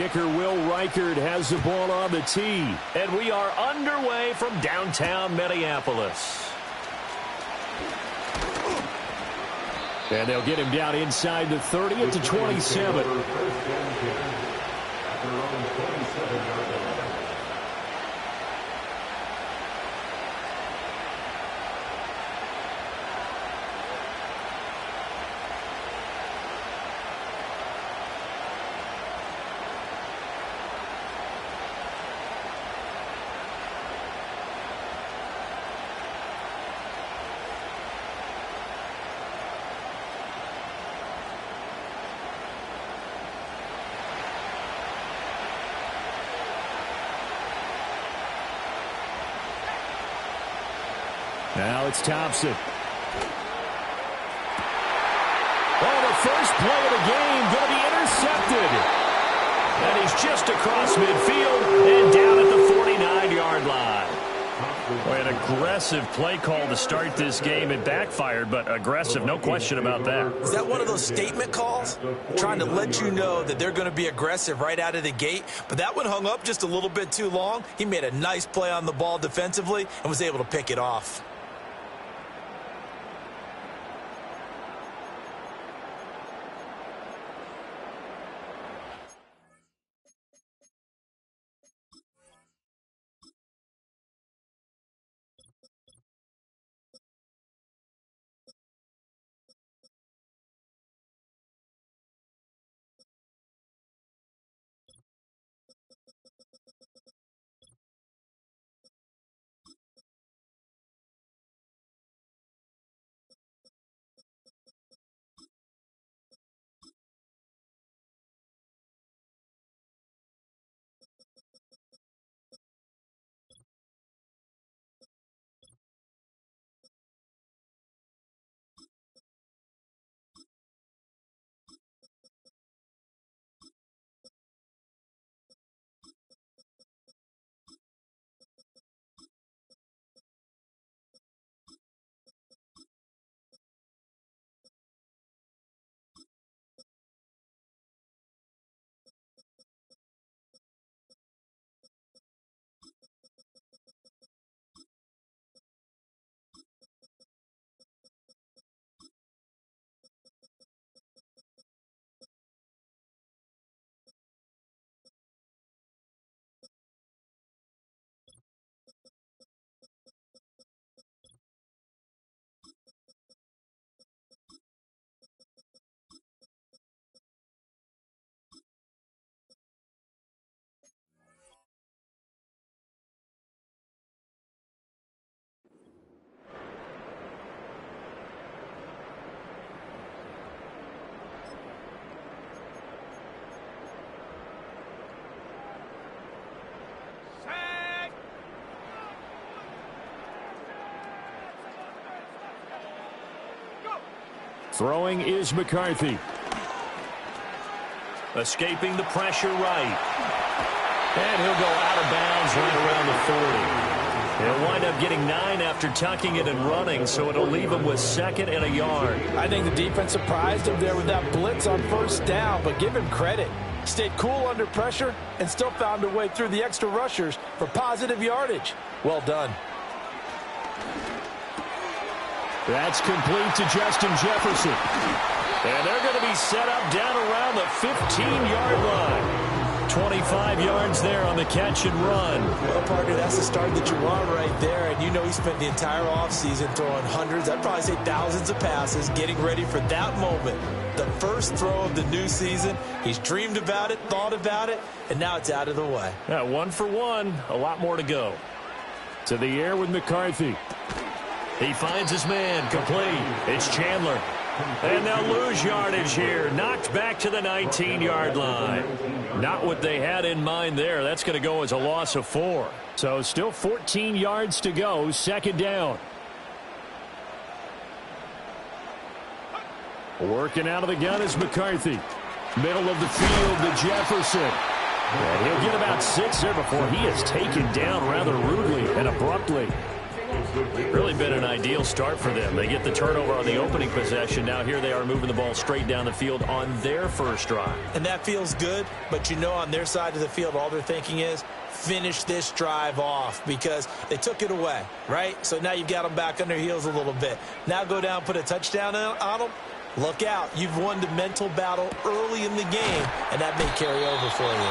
Kicker Will Reichard has the ball on the tee. And we are underway from downtown Minneapolis. And they'll get him down inside the 30 at the 27. Now it's Thompson. Oh, the first play of the game going to be intercepted. And he's just across midfield and down at the 49-yard line. An aggressive play call to start this game. It backfired, but aggressive, no question about that. Is that one of those statement calls? Trying to let you know that they're going to be aggressive right out of the gate, but that one hung up just a little bit too long. He made a nice play on the ball defensively and was able to pick it off. Throwing is McCarthy. Escaping the pressure right. And he'll go out of bounds right around the 40. He'll wind up getting 9 after tucking it and running, so it'll leave him with 2nd and a yard. I think the defense surprised him there with that blitz on first down, but give him credit. Stayed cool under pressure and still found a way through the extra rushers for positive yardage. Well done. That's complete to Justin Jefferson. And they're going to be set up down around the 15-yard line. 25 yards there on the catch and run. Well, partner, that's the start that you want right there. And you know he spent the entire offseason throwing hundreds, I'd probably say thousands of passes, getting ready for that moment. The first throw of the new season. He's dreamed about it, thought about it, and now it's out of the way. Yeah, 1 for 1. A lot more to go. To the air with McCarthy. He finds his man, complete. It's Chandler. And they'll lose yardage here. Knocked back to the 19-yard line. Not what they had in mind there. That's going to go as a loss of 4. So still 14 yards to go. 2nd down. Working out of the gun is McCarthy. Middle of the field to Jefferson. And he'll get about 6 there before he is taken down rather rudely and abruptly. Really been an ideal start for them. They get the turnover on the opening possession. Now here they are moving the ball straight down the field on their first drive. And that feels good, but you know on their side of the field, all they're thinking is finish this drive off because they took it away, right? So now you've got them back on their heels a little bit. Now go down, put a touchdown on them. Look out. You've won the mental battle early in the game, and that may carry over for you.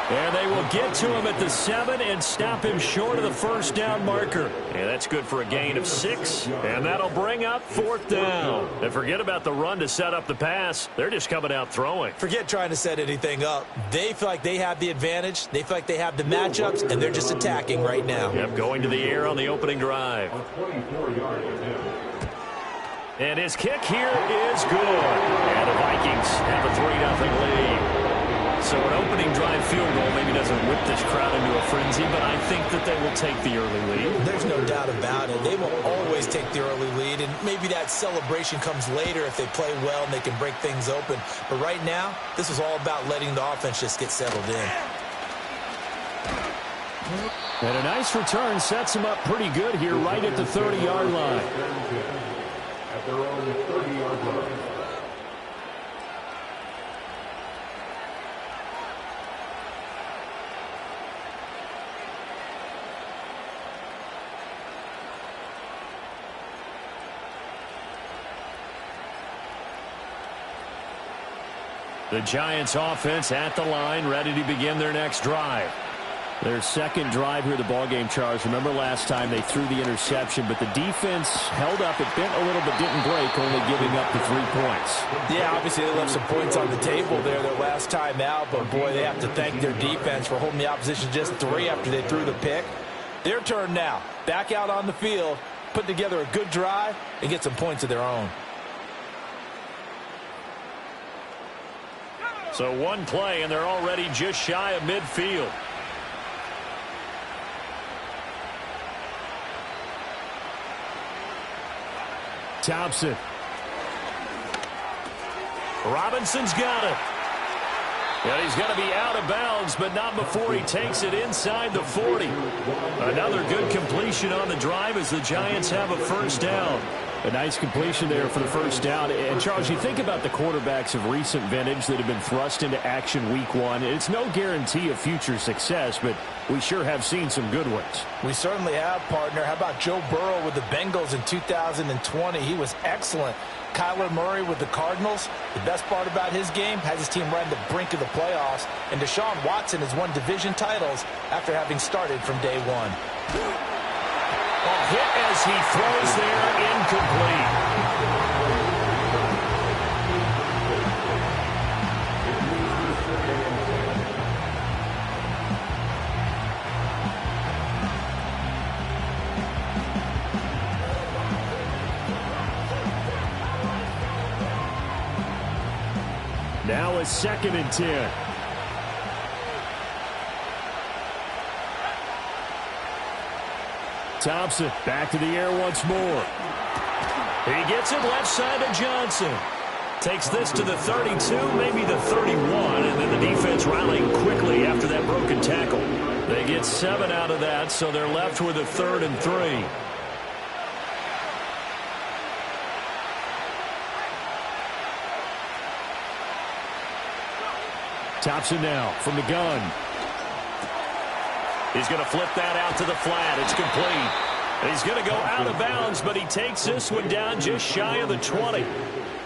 And they will get to him at the 7 and stop him short of the first down marker. And that's good for a gain of 6. And that'll bring up 4th down. And forget about the run to set up the pass. They're just coming out throwing. Forget trying to set anything up. They feel like they have the advantage. They feel like they have the matchups, and they're just attacking right now. Yep, going to the air on the opening drive. And his kick here is good. And the Vikings have a 3-0 lead. So an opening drive field goal maybe doesn't whip this crowd into a frenzy, but I think that they will take the early lead. There's no doubt about it. They will always take the early lead, and maybe that celebration comes later if they play well and they can break things open. But right now, this is all about letting the offense just get settled in. And a nice return sets him up pretty good here right at the 30-yard line. At their own 30-yard line. The Giants offense at the line, ready to begin their next drive. Their second drive here, the ballgame, Charles. Remember last time they threw the interception, but the defense held up. It bent a little but didn't break, only giving up the 3 points. Yeah, obviously they left some points on the table there their last time out, but boy, they have to thank their defense for holding the opposition just 3 after they threw the pick. Their turn now. Back out on the field, put together a good drive, and get some points of their own. So one play, and they're already just shy of midfield. Thompson. Robinson's got it. And he's going to be out of bounds, but not before he takes it inside the 40. Another good completion on the drive as the Giants have a first down. A nice completion there for the first down. And, Charles, you think about the quarterbacks of recent vintage that have been thrust into action week 1. It's no guarantee of future success, but we sure have seen some good ones. We certainly have, partner. How about Joe Burrow with the Bengals in 2020? He was excellent. Kyler Murray with the Cardinals. The best part about his game has his team right on the brink of the playoffs. And Deshaun Watson has won division titles after having started from day 1. Hit as he throws there, incomplete. Now a 2nd and 10. Thompson back to the air once more. He gets it left side to Johnson. Takes this to the 32, maybe the 31, and then the defense rallying quickly after that broken tackle. They get 7 out of that, so they're left with a 3rd and 3. Thompson now from the gun. He's going to flip that out to the flat. It's complete. He's going to go out of bounds, but he takes this one down just shy of the 20.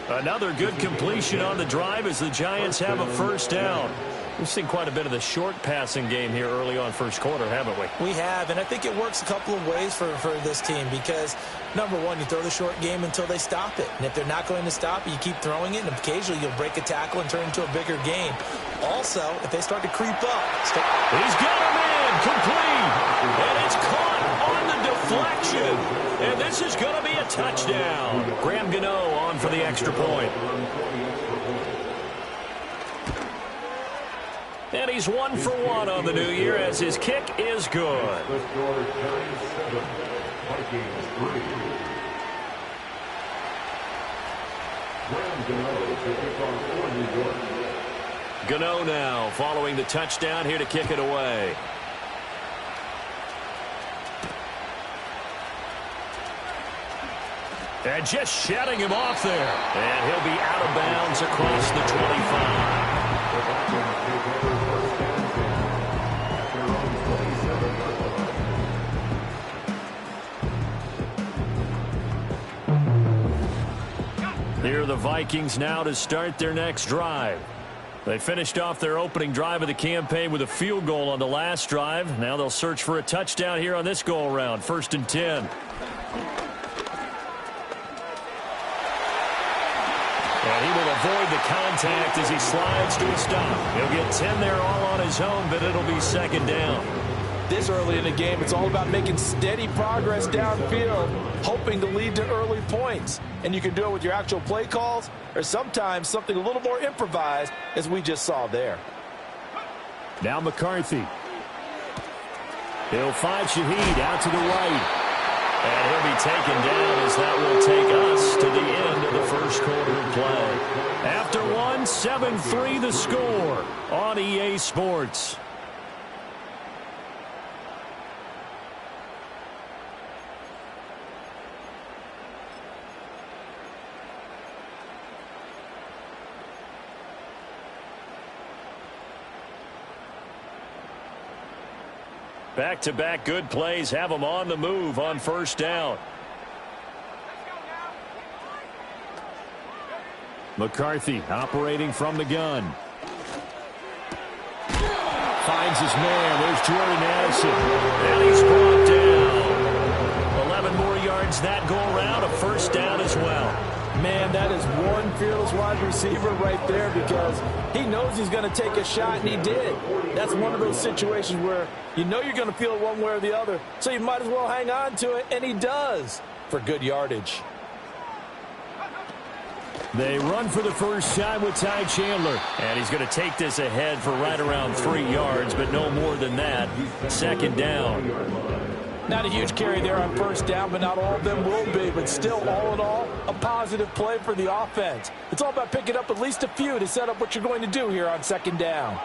Another good completion on the drive as the Giants have a first down. We've seen quite a bit of the short passing game here early on first quarter, haven't we? We have, and I think it works a couple of ways for this team because, number one, you throw the short game until they stop it. And if they're not going to stop it, you keep throwing it, and occasionally you'll break a tackle and turn it into a bigger game. Also, if they start to creep up. He's got him in, complete, and it's caught on the deflection. And this is going to be a touchdown. Graham Gano on for the extra point. And he's 1 for 1 on the new year as his kick is good. Gano now following the touchdown here to kick it away. And just shedding him off there. And he'll be out of bounds across the 25. Here are the Vikings now to start their next drive. They finished off their opening drive of the campaign with a field goal on the last drive. Now they'll search for a touchdown here on this go-around. 1st and 10. And he will avoid the contact as he slides to a stop. He'll get 10 there all on his own, but it'll be 2nd down. This early in the game, it's all about making steady progress downfield, hoping to lead to early points. And you can do it with your actual play calls or sometimes something a little more improvised, as we just saw there. Now McCarthy. He'll find Shaheed out to the right. And he'll be taken down as that will take us to the end of the first quarter of play. After one, 7-3 the score on EA Sports. Back-to-back good plays have them on the move on 1st down. McCarthy operating from the gun. Finds his man. There's Jordan Addison. And he's brought down. 11 more yards that go around. A 1st down as well. Man, that is one fearless wide receiver right there, because he knows he's going to take a shot, and he did. That's one of those situations where you know you're going to feel it one way or the other, so you might as well hang on to it, and he does for good yardage. They run for the first time with Ty Chandler, and he's going to take this ahead for right around 3 yards, but no more than that. 2nd down. Not a huge carry there on 1st down, but not all of them will be. But still, all in all, a positive play for the offense. It's all about picking up at least a few to set up what you're going to do here on 2nd down.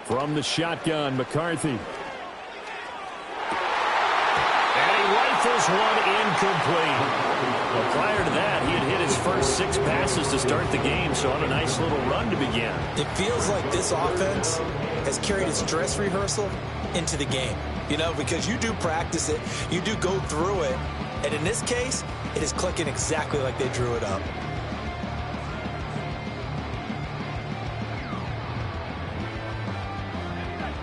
From the shotgun, McCarthy. And he rifles one incomplete. Well, prior to that, he had hit his first 6 passes to start the game, so on a nice little run to begin. It feels like this offense has carried its dress rehearsal into the game. You know, because you do practice it, you do go through it, and in this case, it is clicking exactly like they drew it up.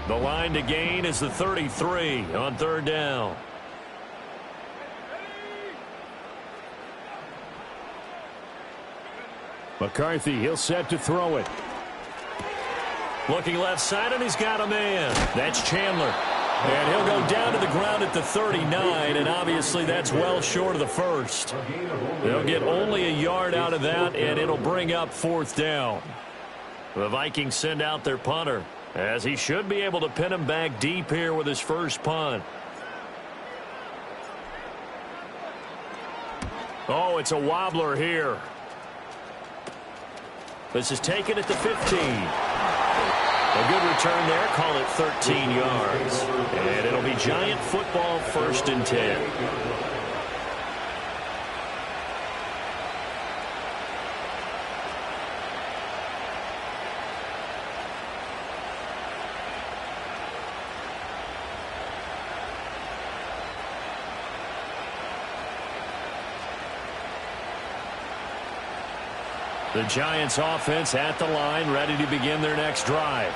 The line to gain is the 33 on 3rd down. McCarthy, he'll set to throw it. Looking left side, and he's got a man. That's Chandler. And he'll go down to the ground at the 39, and obviously that's well short of the 1st. They'll get only a yard out of that, and it'll bring up 4th down. The Vikings send out their punter, as he should be able to pin him back deep here with his first punt. Oh, it's a wobbler here. This is taken at the 15. A good return there. Call it 13 yards. And it'll be Giant football, 1st and 10. The Giants offense at the line, ready to begin their next drive.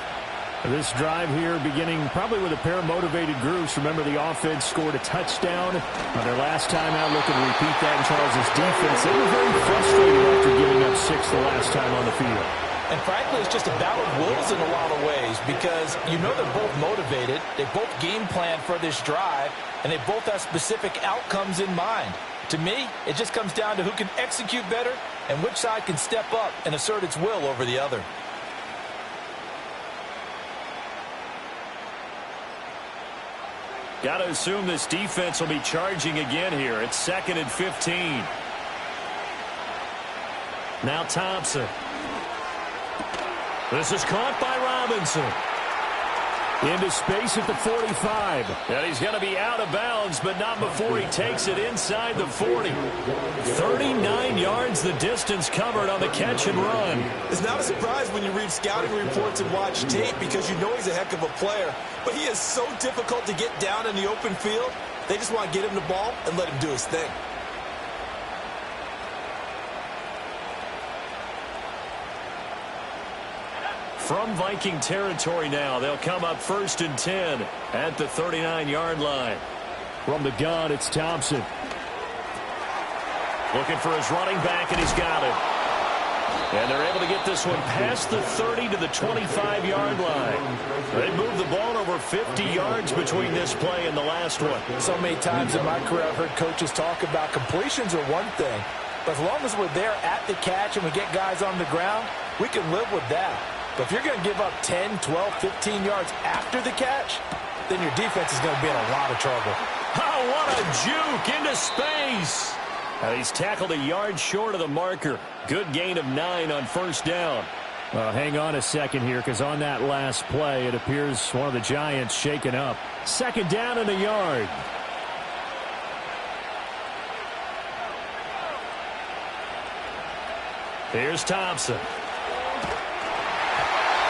This drive here beginning probably with a pair of motivated groups. Remember, the offense scored a touchdown on their last time out, looking to repeat that in Charles's defense. They were very frustrated after giving up 6 the last time on the field. And frankly, it's just a battle of wills in a lot of ways, because you know they're both motivated. They both game plan for this drive, and they both have specific outcomes in mind. To me, it just comes down to who can execute better and which side can step up and assert its will over the other. Got to assume this defense will be charging again here. It's 2nd and 15. Now Thompson. This is caught by Robinson. Into space at the 45. And he's going to be out of bounds, but not before he takes it inside the 40. 39 yards the distance covered on the catch and run. It's not a surprise when you read scouting reports and watch tape because you know he's a heck of a player. But he is so difficult to get down in the open field. They just want to get him the ball and let him do his thing. From Viking territory now, they'll come up 1st and 10 at the 39-yard line. From the gun, it's Thompson. Looking for his running back, and he's got it. And they're able to get this one past the 30 to the 25-yard line. They moved the ball over 50 yards between this play and the last one. So many times in my career I've heard coaches talk about completions are one thing. But as long as we're there at the catch and we get guys on the ground, we can live with that. But if you're going to give up 10, 12, 15 yards after the catch, then your defense is going to be in a lot of trouble. Oh, what a juke into space. He's tackled a yard short of the marker. Good gain of 9 on 1st down. Hang on a second here, because on that last play, it appears one of the Giants shaken up. 2nd down and a yard. Here's Thompson.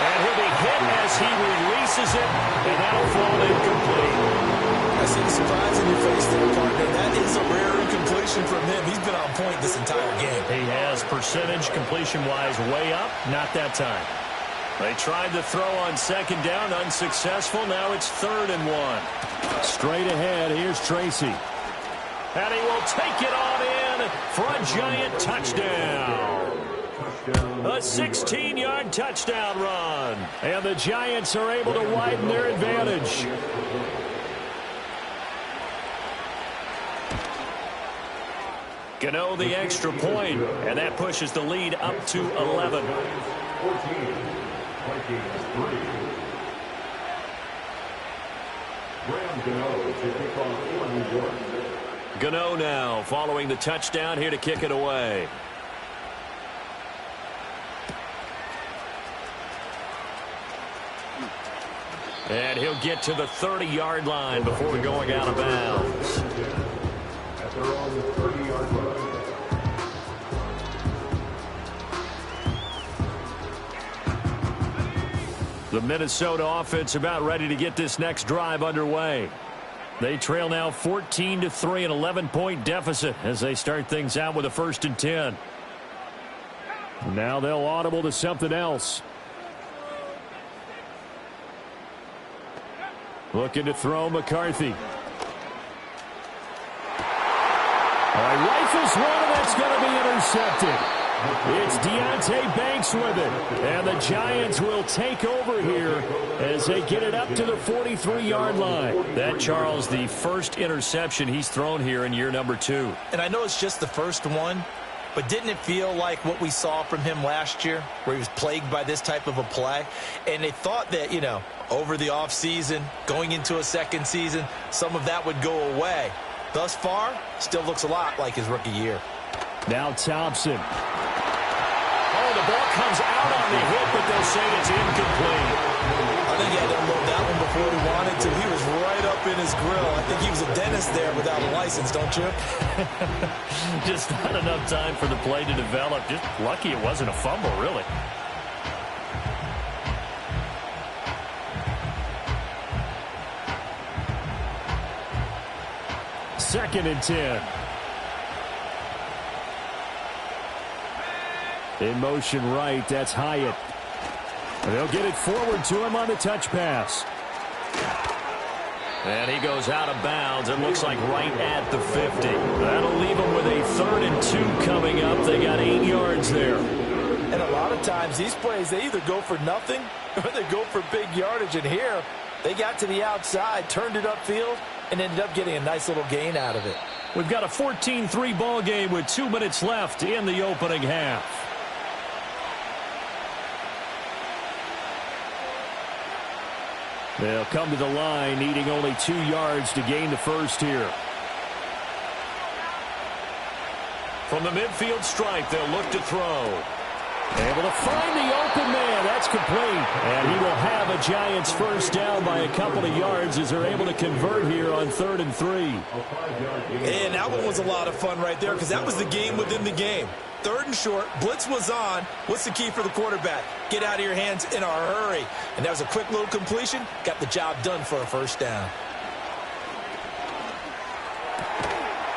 And he'll be hit as he releases it, and that'll fall incomplete. I see the surprise in your face there, partner. That is a rare incompletion from him. He's been on point this entire game. He has percentage completion-wise way up. Not that time. They tried to throw on 2nd down, unsuccessful. Now it's 3rd and 1. Straight ahead, here's Tracy. And he will take it on in for a Giant touchdown. A 16-yard touchdown run. And the Giants are able to widen their advantage. Gano the extra point, and that pushes the lead up to 11. 14, Vikings 3. Graham Gano to kick off for New York. Gano now following the touchdown here to kick it away. And he'll get to the 30-yard line before going out of bounds. At their own 30-yard line. The Minnesota offense about ready to get this next drive underway. They trail now 14-3, an 11-point deficit as they start things out with a 1st and 10. Now they'll audible to something else. Looking to throw McCarthy. Rifles one, and that's going to be intercepted. It's Deontay Banks with it. And the Giants will take over here as they get it up to the 43-yard line. That, Charles, the first interception he's thrown here in year number 2. And I know it's just the first one, but didn't it feel like what we saw from him last year, where he was plagued by this type of a play? And they thought that, you know, over the offseason, going into a second season, some of that would go away. Thus far, still looks a lot like his rookie year. Now Thompson. Oh, the ball comes out on the hit, but they'll say it's incomplete. I think he had to unload that one before he wanted to. He was right up in his grill. I think he was a dentist there without a license, don't you? Just not enough time for the play to develop. Just lucky it wasn't a fumble, really. Second and 10. In motion right, that's Hyatt. And they'll get it forward to him on the touch pass. And he goes out of bounds. It looks like right at the 50. That'll leave him with a 3rd and 2 coming up. They got 8 yards there. And a lot of times these plays, they either go for nothing or they go for big yardage. And here, they got to the outside, turned it upfield, and ended up getting a nice little gain out of it. We've got a 14-3 ball game with 2 minutes left in the opening half. They'll come to the line, needing only 2 yards to gain the first here. From the midfield stripe, they'll look to throw. Able to find the open man. That's complete. And he will have a Giants first down by a couple of yards as they're able to convert here on 3rd and 3. And that one was a lot of fun right there because that was the game within the game. 3rd and short, blitz was on. What's the key for the quarterback? Get out of your hands in a hurry. And that was a quick little completion. Got the job done for a first down.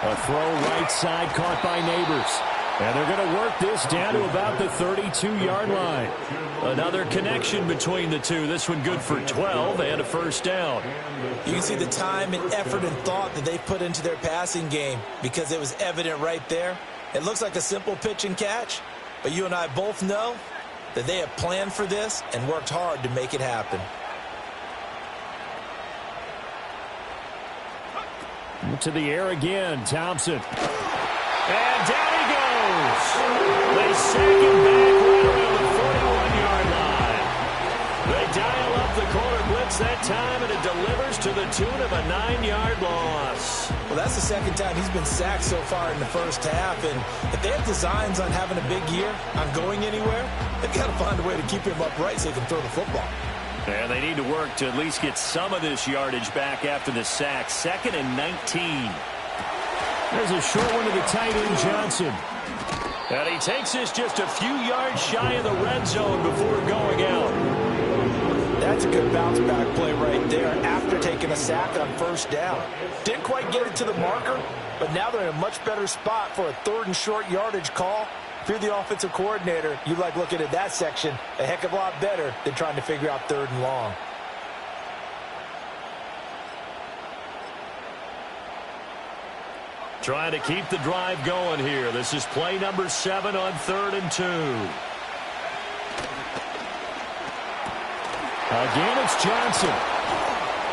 A throw right side caught by Neighbors. And they're going to work this down to about the 32-yard line. Another connection between the two. This one good for 12 and a first down. You can see the time and effort and thought that they put into their passing game because it was evident right there. It looks like a simple pitch and catch, but you and I both know that they have planned for this and worked hard to make it happen. To the air again, Thompson. And down he goes. They sack him back right around the 41-yard line. They dial up the corner blitz that time, and it delivers to the tune of a 9-yard loss. Well, that's the second time he's been sacked so far in the first half, and if they have designs on having a big year, on going anywhere, they've got to find a way to keep him upright so he can throw the football. And they need to work to at least get some of this yardage back after the sack. 2nd and 19. There's a short one to the tight end, Johnson. And he takes this just a few yards shy of the red zone before going out. That's a good bounce back play right there after taking a sack on first down. Didn't quite get it to the marker, but now they're in a much better spot for a 3rd and short yardage call. If you're the offensive coordinator, you like looking at that section a heck of a lot better than trying to figure out 3rd and long. Trying to keep the drive going here. This is play number 7 on 3rd and 2. Again, it's Johnson.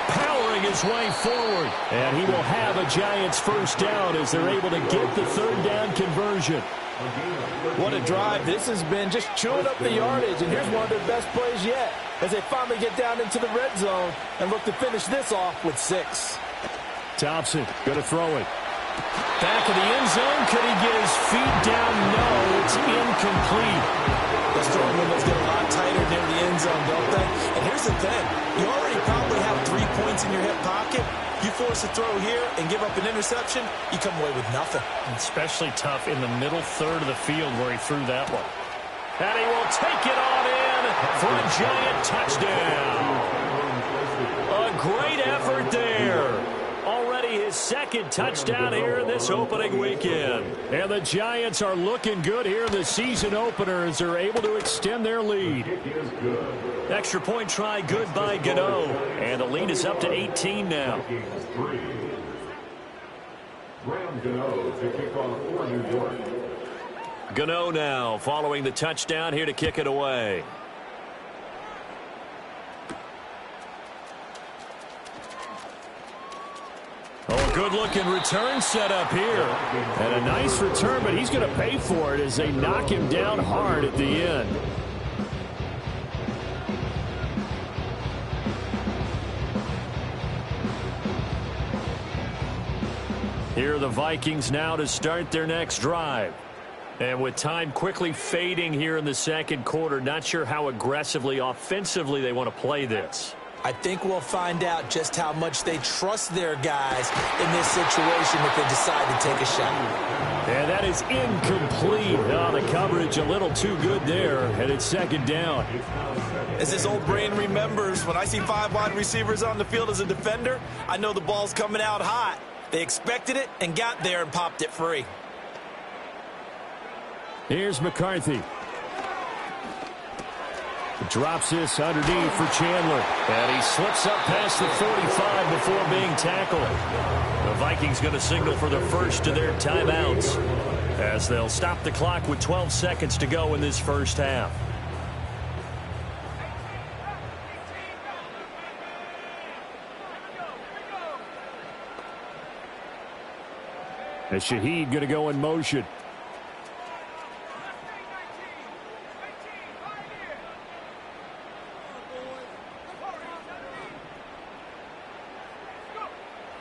Powering his way forward. And he will have a Giants first down as they're able to get the 3rd down conversion. What a drive this has been, just chewing up the yardage, and here's one of their best plays yet as they finally get down into the red zone and look to finish this off with 6. Thompson going to throw it. Back of the end zone. Could he get his feet down? No, it's incomplete. Those throwing windows get a lot tighter near the end zone, don't they? And here's the thing. You already probably have 3 points in your hip pocket. You force a throw here and give up an interception, you come away with nothing. Especially tough in the middle third of the field where he threw that one. And he will take it on in for a Giant touchdown. A great effort there. Already his 2nd touchdown here in this opening weekend. And the Giants are looking good here in the season opener as they're able to extend their lead. Extra point try good by Gano. And the lead is up to 18 now. Gano now following the touchdown here to kick it away. Oh, good-looking return set up here. And a nice return, but he's going to pay for it as they knock him down hard at the end. Here are the Vikings now to start their next drive. And with time quickly fading here in the 2nd quarter, not sure how aggressively, offensively they want to play this. I think we'll find out just how much they trust their guys in this situation if they decide to take a shot. And that is incomplete. Oh, the coverage a little too good there, and it's 2nd down. As his old brain remembers, when I see 5 wide receivers on the field as a defender, I know the ball's coming out hot. They expected it and got there and popped it free. Here's McCarthy. Drops this underneath for Chandler. And he slips up past the 45 before being tackled. The Vikings going to signal for the first of their timeouts as they'll stop the clock with 12 seconds to go in this first half. And Shaheed going to go in motion.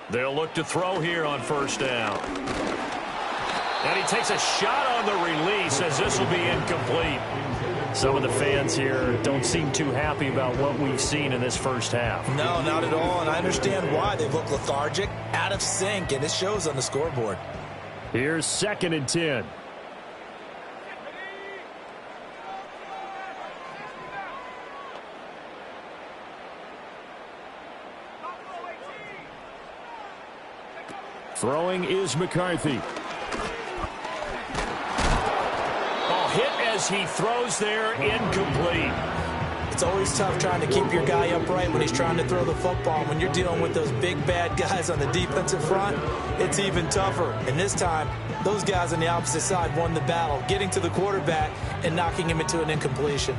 They'll look to throw here on first down. And he takes a shot on the release as this will be incomplete. Some of the fans here don't seem too happy about what we've seen in this first half. No, not at all, and I understand why. They look lethargic, out of sync, and it shows on the scoreboard. Here's 2nd and 10. Throwing is McCarthy. Hit as he throws there, incomplete. It's always tough trying to keep your guy upright when he's trying to throw the football. When you're dealing with those big, bad guys on the defensive front, it's even tougher. And this time, those guys on the opposite side won the battle, getting to the quarterback and knocking him into an incompletion.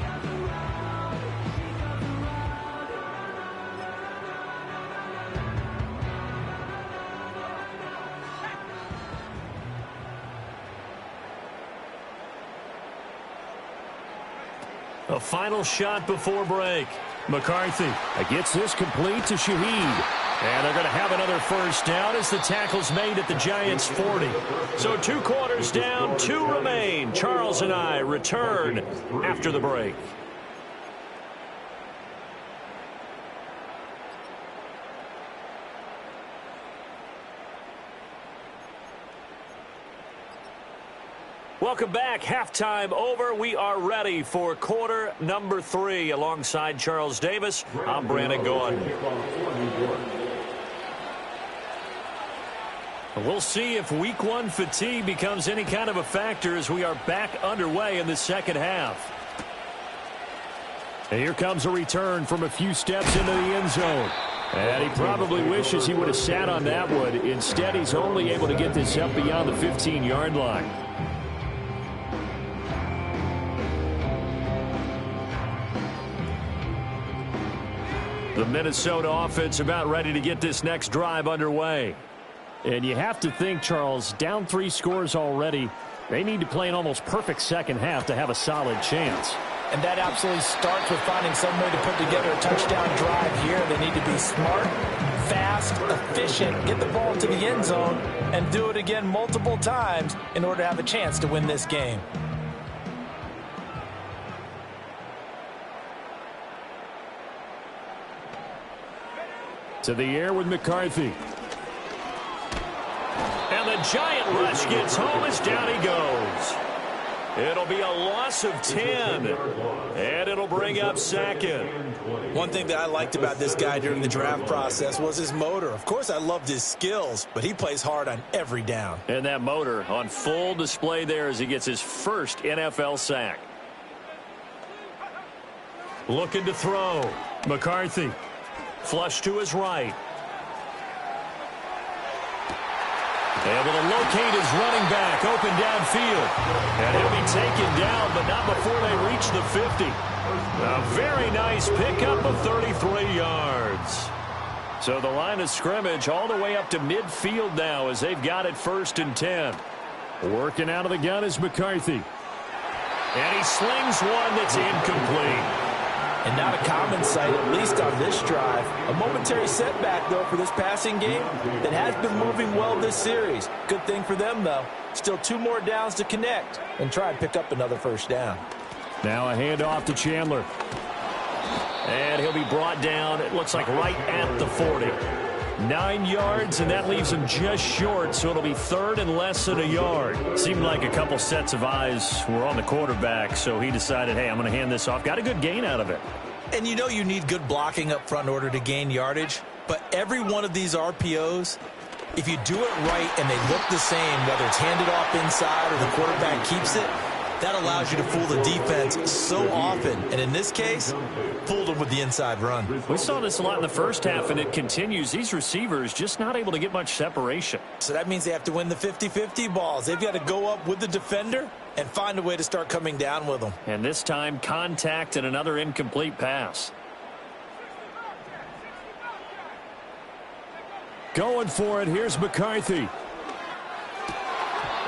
A final shot before break. McCarthy gets this complete to Shaheed. And they're going to have another first down as the tackle's made at the Giants' 40. So 2 quarters down, 2 remain. Charles and I return after the break. Welcome back. Halftime over. We are ready for quarter number 3. Alongside Charles Davis, I'm Brandon Gordon. We'll see if week 1 fatigue becomes any kind of a factor as we are back underway in the second half. And here comes a return from a few steps into the end zone. And he probably wishes he would have sat on that one. Instead, he's only able to get this up beyond the 15-yard line. The Minnesota offense about ready to get this next drive underway. And you have to think, Charles, down 3 scores already. They need to play an almost perfect second half to have a solid chance. And that absolutely starts with finding some way to put together a touchdown drive here. They need to be smart, fast, efficient, get the ball to the end zone, and do it again multiple times in order to have a chance to win this game. To the air with McCarthy. And the giant rush gets home as down he goes. It'll be a loss of 10. And it'll bring up 2nd. One thing that I liked about this guy during the draft process was his motor. Of course, I loved his skills, but he plays hard on every down. And that motor on full display there as he gets his first NFL sack. Looking to throw. McCarthy. Flush to his right. Able to locate his running back open downfield. And he'll be taken down, but not before they reach the 50. A very nice pickup of 33 yards. So the line of scrimmage all the way up to midfield now as they've got it 1st and 10. Working out of the gun is McCarthy. And he slings one that's incomplete. And not a common sight, at least on this drive. A momentary setback, though, for this passing game that has been moving well this series. Good thing for them, though. Still 2 more downs to connect and try and pick up another first down. Now a handoff to Chandler. And he'll be brought down, it looks like right at the 40. 9 yards, and that leaves him just short, so it'll be 3rd and less than a yard. Seemed like a couple sets of eyes were on the quarterback, so he decided, hey, I'm going to hand this off. Got a good gain out of it. And you know you need good blocking up front in order to gain yardage, but every one of these RPOs, if you do it right and they look the same, whether it's handed off inside or the quarterback keeps it, that allows you to fool the defense so often. And in this case, fooled them with the inside run. We saw this a lot in the first half, and it continues. These receivers just not able to get much separation. So that means they have to win the 50-50 balls. They've got to go up with the defender and find a way to start coming down with them. And this time, contact and another incomplete pass. Going for it. Here's McCarthy.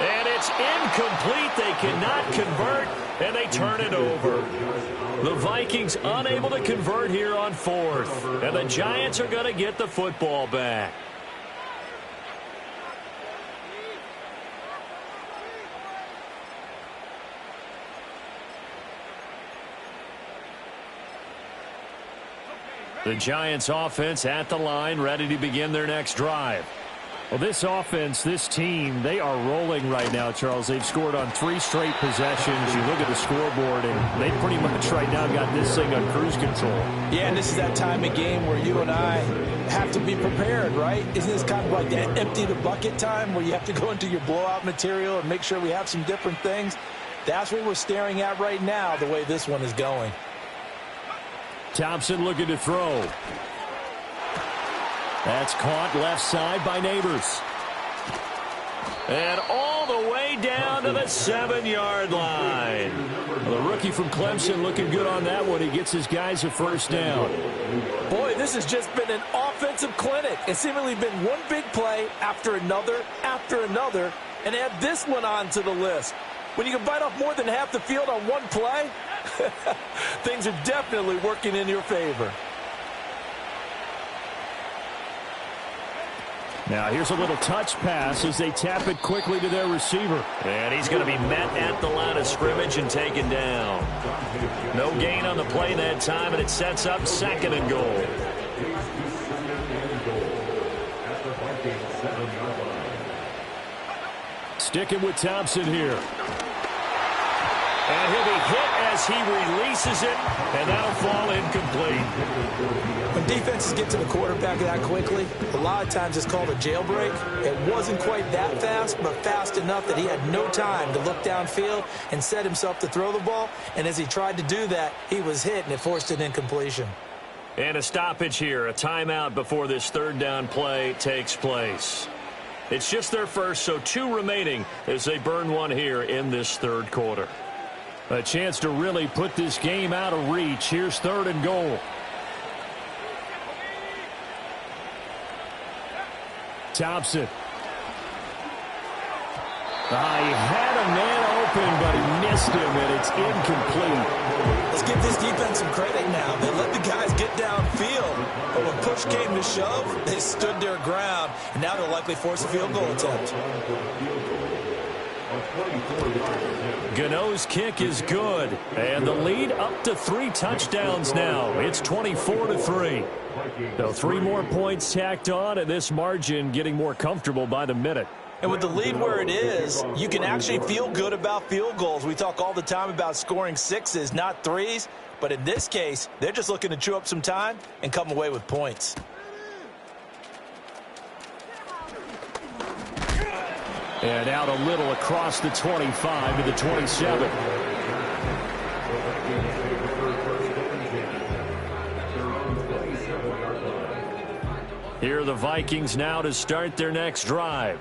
And it's incomplete. They cannot convert, and they turn it over. The Vikings unable to convert here on 4th. And the Giants are going to get the football back. The Giants offense at the line, ready to begin their next drive. Well, this offense, this team, they are rolling right now, Charles. They've scored on 3 straight possessions. You look at the scoreboard, and they pretty much right now got this thing on cruise control. Yeah, and this is that time of game where you and I have to be prepared, right? Isn't this kind of like that empty the bucket time where you have to go into your blowout material and make sure we have some different things? That's what we're staring at right now, the way this one is going. Thompson looking to throw. That's caught left side by Neighbors. And all the way down to the 7-yard line. Well, the rookie from Clemson looking good on that one. He gets his guys a first down. Boy, this has just been an offensive clinic. It's seemingly been one big play after another, and add this one onto the list. When you can bite off more than half the field on one play, things are definitely working in your favor. Now here's a little touch pass as they tap it quickly to their receiver. And he's going to be met at the line of scrimmage and taken down. No gain on the play that time, and it sets up 2nd and goal. Sticking with Thompson here. And he'll be hit as he releases it, and that'll fall incomplete. When defenses get to the quarterback that quickly, a lot of times it's called a jailbreak. It wasn't quite that fast, but fast enough that he had no time to look downfield and set himself to throw the ball. And as he tried to do that, he was hit, and it forced an incompletion. And a stoppage here, a timeout before this 3rd down play takes place. It's just their first, so 2 remaining as they burn one here in this 3rd quarter. A chance to really put this game out of reach. Here's 3rd and goal. Thompson. He had a man open, but he missed him, and it's incomplete. Let's give this defense some credit now. They let the guys get downfield, but when push came to shove, they stood their ground, and now they'll likely force a field goal attempt. Gano's kick is good, and the lead up to 3 touchdowns now. It's 24-3. So 3 more points tacked on, and this margin getting more comfortable by the minute. And with the lead where it is, you can actually feel good about field goals. We talk all the time about scoring 6s, not 3s. But in this case, they're just looking to chew up some time and come away with points. And out a little across the 25 to the 27. Here are the Vikings now to start their next drive.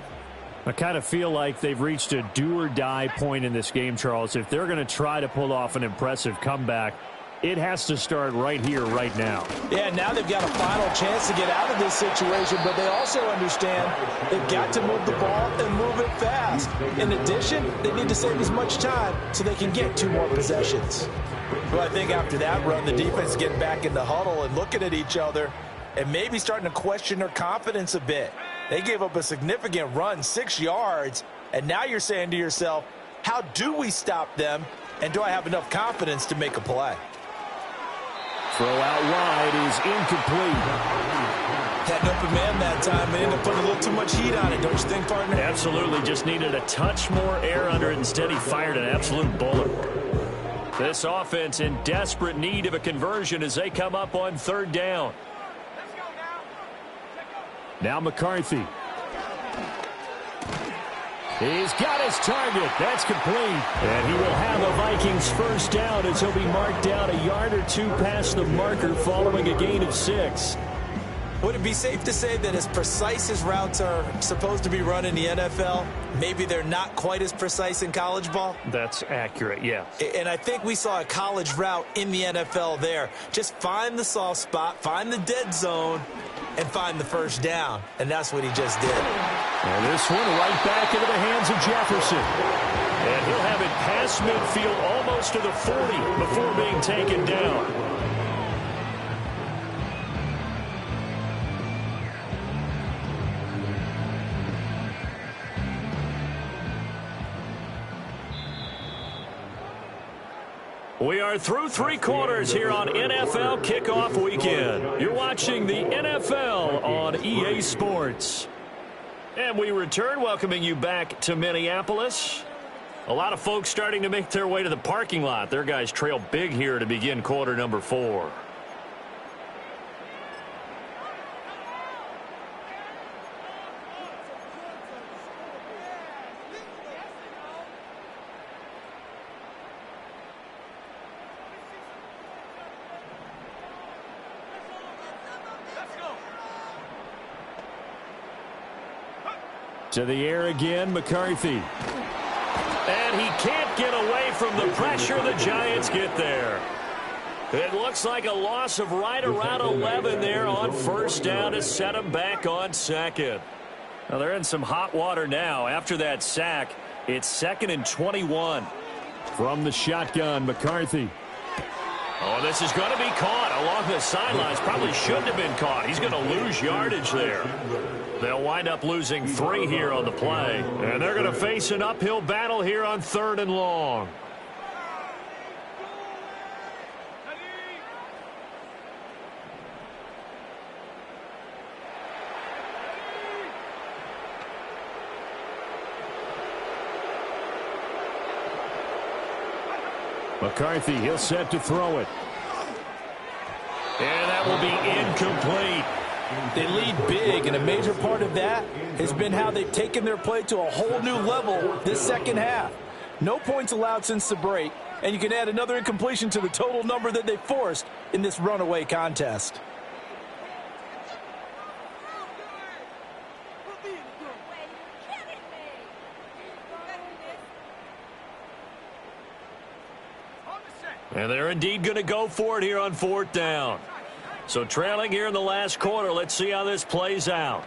I kind of feel like they've reached a do-or-die point in this game, Charles. If they're going to try to pull off an impressive comeback, it has to start right here, right now. Yeah, now they've got a final chance to get out of this situation, but they also understand they've got to move the ball and move it fast. In addition, they need to save as much time so they can get 2 more possessions. Well, I think after that run, the defense is getting back in the huddle and looking at each other and maybe starting to question their confidence a bit. They gave up a significant run, 6 yards, and now you're saying to yourself, how do we stop them, and do I have enough confidence to make a play? Throw out wide is incomplete. Had an open man that time. They ended up putting a little too much heat on it, don't you think, partner? Absolutely. Just needed a touch more air under it. Instead, he fired an absolute bullet. This offense in desperate need of a conversion as they come up on 3rd down. Now McCarthy. He's got his target. That's complete. And he will have a Vikings first down as he'll be marked down a yard or 2 past the marker following a gain of 6. Would it be safe to say that as precise as routes are supposed to be run in the NFL, maybe they're not quite as precise in college ball? That's accurate, yeah. And I think we saw a college route in the NFL there. Just find the soft spot, find the dead zone, and find the first down. And that's what he just did. And this one right back into the hands of Jefferson. And he'll have it past midfield almost to the 40 before being taken down. We are through 3 quarters here on NFL Kickoff Weekend. You're watching the NFL on EA Sports. And we return, welcoming you back to Minneapolis. A lot of folks starting to make their way to the parking lot. Their guys trail big here to begin quarter number 4. To the air again, McCarthy. And he can't get away from the pressure. The Giants get there. It looks like a loss of right around 11 there on first down to set them back on second. Now they're in some hot water now. After that sack, it's 2nd and 21. From the shotgun, McCarthy. Oh, this is going to be caught along the sidelines. Probably shouldn't have been caught. He's going to lose yardage there. They'll wind up losing 3 here on the play. And they're going to face an uphill battle here on 3rd and long. McCarthy, he'll set to throw it. And that will be incomplete. They lead big, and a major part of that has been how they've taken their play to a whole new level this second half. No points allowed since the break, and you can add another incompletion to the total number that they forced in this runaway contest. And they're indeed going to go for it here on 4th down. So trailing here in the last quarter, let's see how this plays out.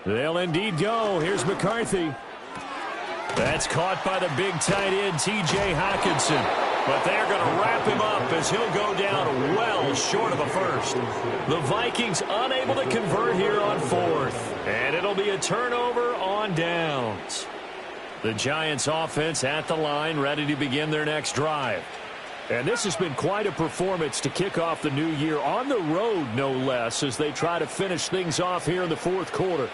They'll indeed go. Here's McCarthy. That's caught by the big tight end, T.J. Hockenson. But they're going to wrap him up as he'll go down well short of a first. The Vikings unable to convert here on 4th. And it'll be a turnover on downs. The Giants offense at the line, ready to begin their next drive. And this has been quite a performance to kick off the new year on the road, no less, as they try to finish things off here in the 4th quarter.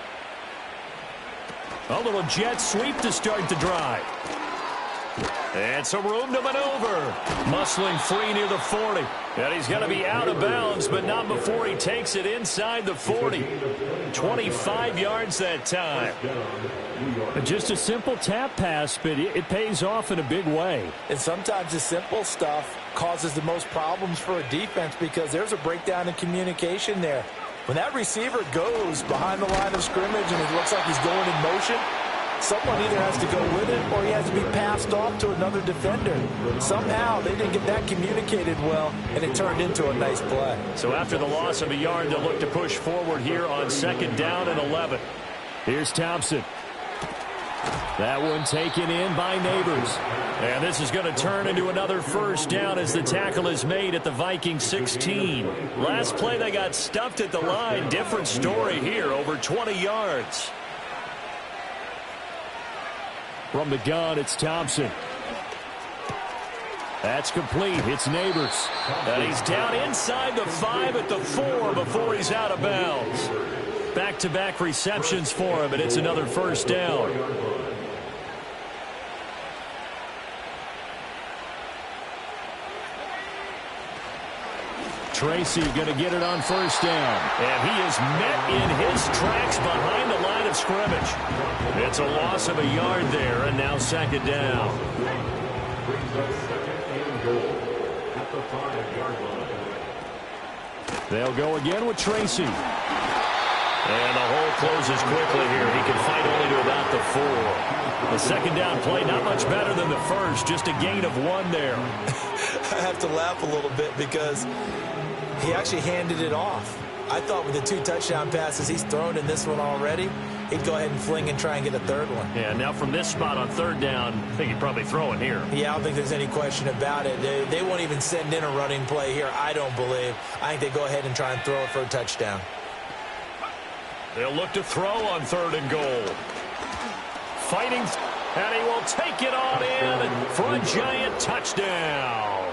A little jet sweep to start the drive. And some room to maneuver. Muscling free near the 40. And he's going to be out of bounds, but not before he takes it inside the 40. 25 yards that time. Just a simple tap pass, but it pays off in a big way. And sometimes the simple stuff causes the most problems for a defense because there's a breakdown in communication there. When that receiver goes behind the line of scrimmage and it looks like he's going in motion, someone either has to go with it or he has to be passed off to another defender. Somehow they didn't get that communicated well, and it turned into a nice play. So after the loss of a yard, they'll look to push forward here on 2nd down and 11. Here's Thompson. That one taken in by Neighbors. And this is going to turn into another first down as the tackle is made at the Vikings 16. Last play they got stuffed at the line. Different story here, over 20 yards. From the gun, it's Thompson. That's complete. It's Neighbors. And he's down inside the 5 at the 4 before he's out of bounds. Back-to-back receptions for him, and it's another first down. Tracy going to get it on first down. And he is met in his tracks behind the line of scrimmage. It's a loss of a yard there, and now 2nd down. They'll go again with Tracy. And the hole closes quickly here. He can fight only to about the 4. The 2nd down play, not much better than the first. Just a gain of 1 there. I have to laugh a little bit because he actually handed it off. I thought with the 2 touchdown passes he's thrown in this one already, he'd go ahead and fling and try and get a 3rd one. Yeah, now from this spot on 3rd down, I think he'd probably throw it here. Yeah, I don't think there's any question about it. They won't even send in a running play here, I don't believe. I think they go ahead and try and throw it for a touchdown. They'll look to throw on 3rd and goal. Fighting, and he will take it on in for a giant touchdown.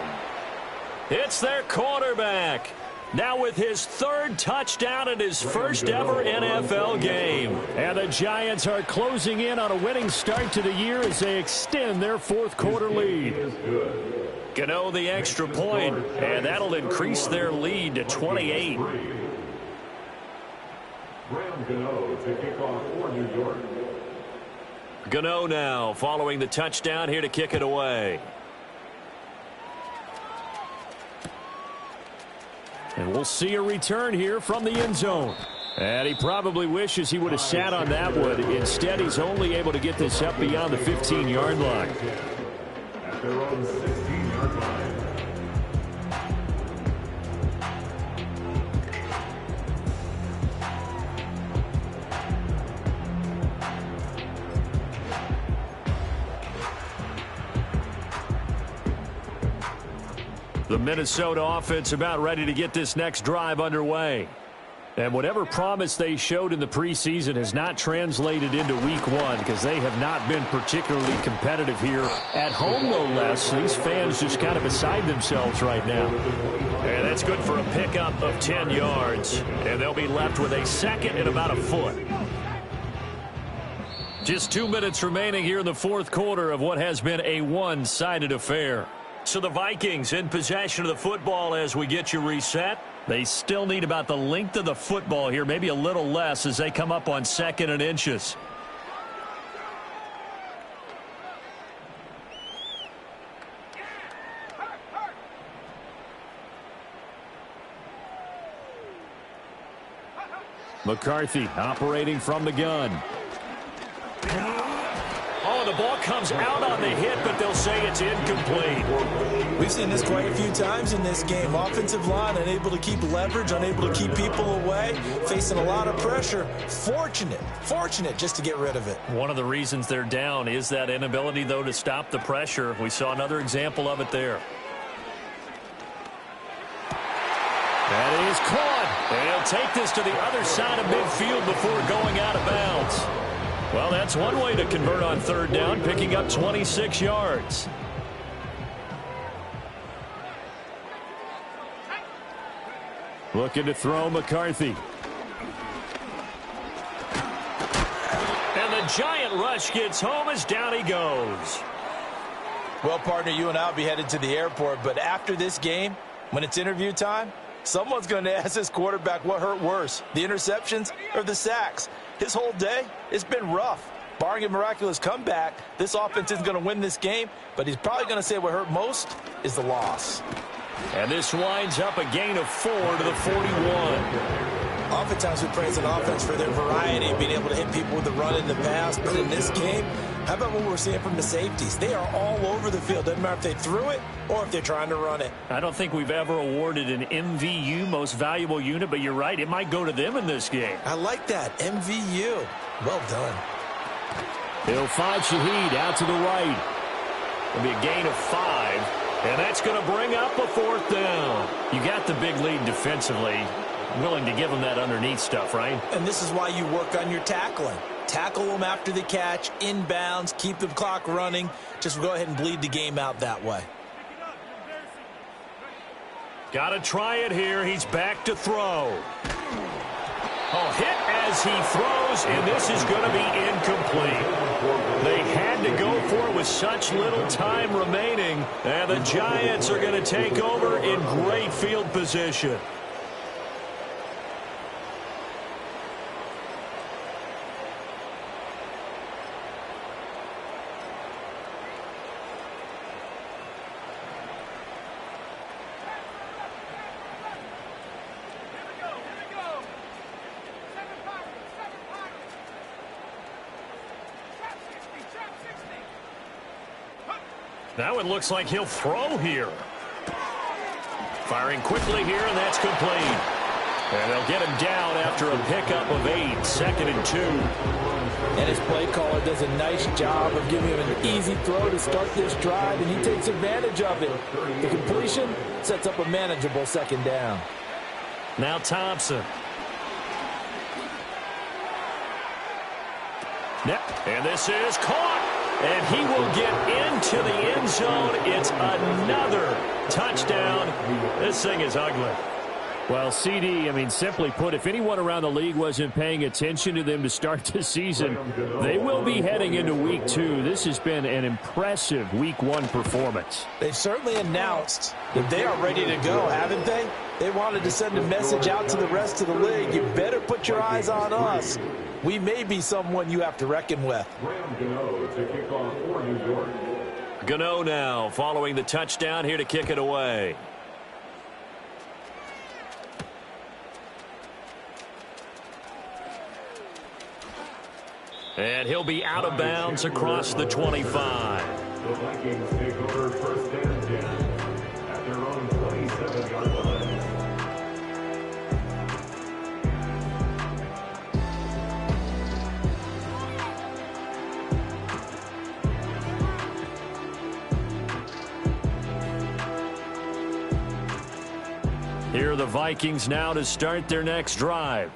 It's their quarterback. Now with his 3rd touchdown in his first ever NFL game. And the Giants are closing in on a winning start to the year as they extend their 4th quarter lead. Gano the extra point, and that'll increase their lead to 28. Graham Gano to kick off for New York. Gano now following the touchdown here to kick it away. And we'll see a return here from the end zone. And he probably wishes he would have sat on that one. Instead, he's only able to get this up beyond the 15-yard line. At their own 16-yard line. The Minnesota offense about ready to get this next drive underway. And whatever promise they showed in the preseason has not translated into week 1 because they have not been particularly competitive here at home, no less. These fans just kind of beside themselves right now. And that's good for a pickup of 10 yards. And they'll be left with a 2nd and about a foot. Just 2 minutes remaining here in the 4th quarter of what has been a one-sided affair. So the Vikings in possession of the football as we get you reset. They still need about the length of the football here, maybe a little less as they come up on 2nd and inches. McCarthy operating from the gun. Oh, the ball comes out on the hit, but they'll say it's incomplete. We've seen this quite a few times in this game. Offensive line unable to keep leverage, unable to keep people away, facing a lot of pressure. Fortunate just to get rid of it. One of the reasons they're down is that inability, though, to stop the pressure. We saw another example of it there. That is caught. And he'll take this to the other side of midfield before going out of bounds. Well, that's one way to convert on 3rd down, picking up 26 yards. Looking to throw McCarthy. And the giant rush gets home as down he goes. Well, partner, you and I will be headed to the airport, but after this game, when it's interview time, someone's going to ask this quarterback what hurt worse, the interceptions or the sacks. His whole day, it's been rough. Barring a miraculous comeback, this offense isn't going to win this game, but he's probably going to say what hurt most is the loss. And this winds up a gain of 4 to the 41. Oftentimes we praise an offense for their variety, being able to hit people with the run and the pass, but in this game, how about what we're seeing from the safeties? They are all over the field. Doesn't matter if they threw it or if they're trying to run it. I don't think we've ever awarded an MVU, most valuable unit, but you're right, it might go to them in this game. I like that, MVU. Well done. He'll find Shaheed out to the right. It'll be a gain of 5, and that's going to bring up a 4th down. You got the big lead defensively. Willing to give them that underneath stuff, right? And this is why you work on your tackling. Tackle them after the catch, inbounds, keep the clock running. Just go ahead and bleed the game out that way. Got to try it here. He's back to throw. Oh, hit as he throws, and this is going to be incomplete. They had to go for it with such little time remaining, and the Giants are going to take over in great field position. Now it looks like he'll throw here. Firing quickly here, and that's complete. And they'll get him down after a pickup of 8, 2nd and 2. And his play caller does a nice job of giving him an easy throw to start this drive, and he takes advantage of it. The completion sets up a manageable 2nd down. Now Thompson. And this is caught. And he will get into the end zone. It's another touchdown. This thing is ugly. Well, CD, I mean, simply put, if anyone around the league wasn't paying attention to them to start the season, they will be heading into Week 2. This has been an impressive Week 1 performance. They've certainly announced that they are ready to go, haven't they? They wanted to send a message out to the rest of the league. You better put your eyes on us. We may be someone you have to reckon with. Gano now following the touchdown here to kick it away. And he'll be out of bounds across the 25. The Vikings take over first and 10 at their own 27-yard line. Here are the Vikings now to start their next drive.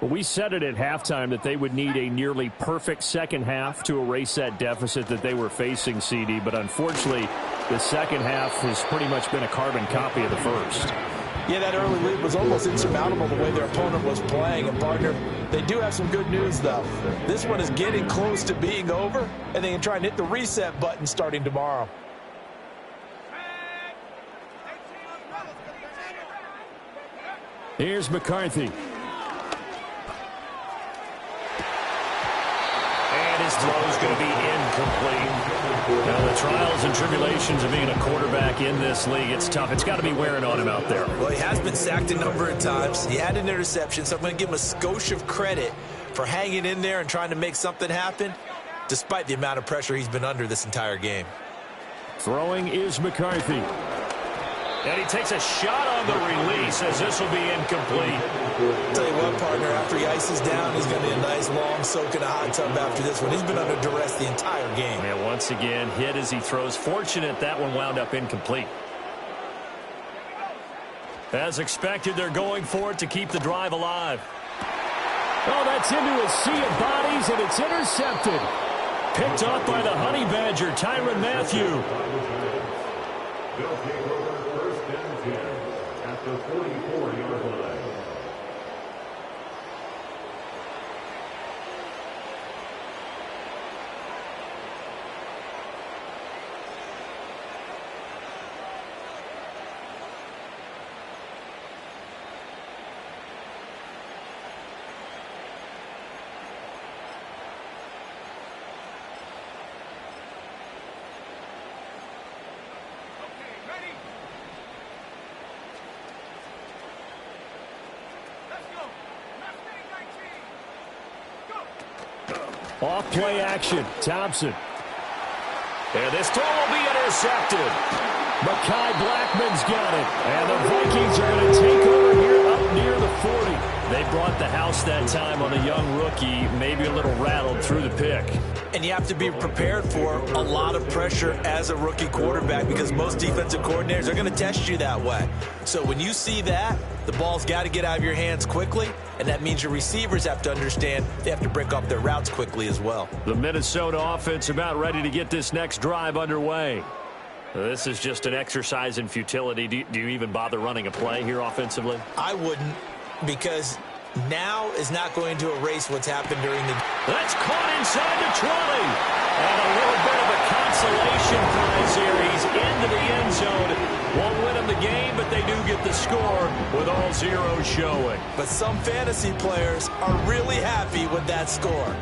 Well, we said it at halftime that they would need a nearly perfect second half to erase that deficit that they were facing, CD. But unfortunately, the second half has pretty much been a carbon copy of the first. Yeah, that early lead was almost insurmountable the way their opponent was playing. And, partner, they do have some good news, though. This one is getting close to being over, and they can try and hit the reset button starting tomorrow. Here's McCarthy. His throw is going to be incomplete. Now, the trials and tribulations of being a quarterback in this league, it's tough. It's got to be wearing on him out there. Well, he has been sacked a number of times. He had an interception, so I'm going to give him a skosh of credit for hanging in there and trying to make something happen, despite the amount of pressure he's been under this entire game. Throwing is McCarthy. And he takes a shot on the release as this will be incomplete. Tell you what, partner, after he ices down, he's going to be a nice long soak in a hot tub after this one. He's been under duress the entire game. And once again, hit as he throws. Fortunate that one wound up incomplete. As expected, they're going for it to keep the drive alive. Oh, that's into a sea of bodies, and it's intercepted. Picked off by the Honey Badger, Tyrann Mathieu. They'll take over first and 10 at the 44-yard line. Off play action, Thompson. And this throw will be intercepted. Mekhi Blackman's got it. And the Vikings are going to take over here up near the 40. They brought the house that time on a young rookie, maybe a little rattled through the pick. And you have to be prepared for a lot of pressure as a rookie quarterback because most defensive coordinators are going to test you that way. So when you see that, the ball's got to get out of your hands quickly, and that means your receivers have to understand they have to break off their routes quickly as well. The Minnesota offense about ready to get this next drive underway. This is just an exercise in futility. Do you even bother running a play here offensively? I wouldn't, because now is not going to erase what's happened during the... That's caught inside the 20. And a little bit of a consolation prize here. He's into the end zone. Won't win him the game, but they do get the score with all zeros showing. But some fantasy players are really happy with that score.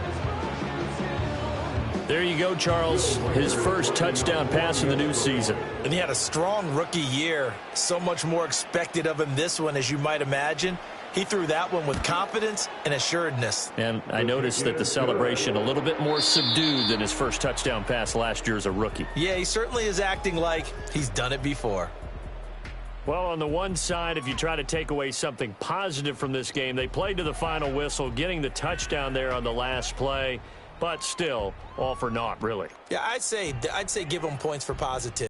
There you go, Charles. His first touchdown pass in the new season. And he had a strong rookie year. So much more expected of him this one, as you might imagine. He threw that one with confidence and assuredness. And I noticed that the celebration a little bit more subdued than his first touchdown pass last year as a rookie. Yeah, he certainly is acting like he's done it before. Well, on the one side, if you try to take away something positive from this game, they played to the final whistle, getting the touchdown there on the last play. But still, all for naught, really. Yeah, I'd say give them points for positivity.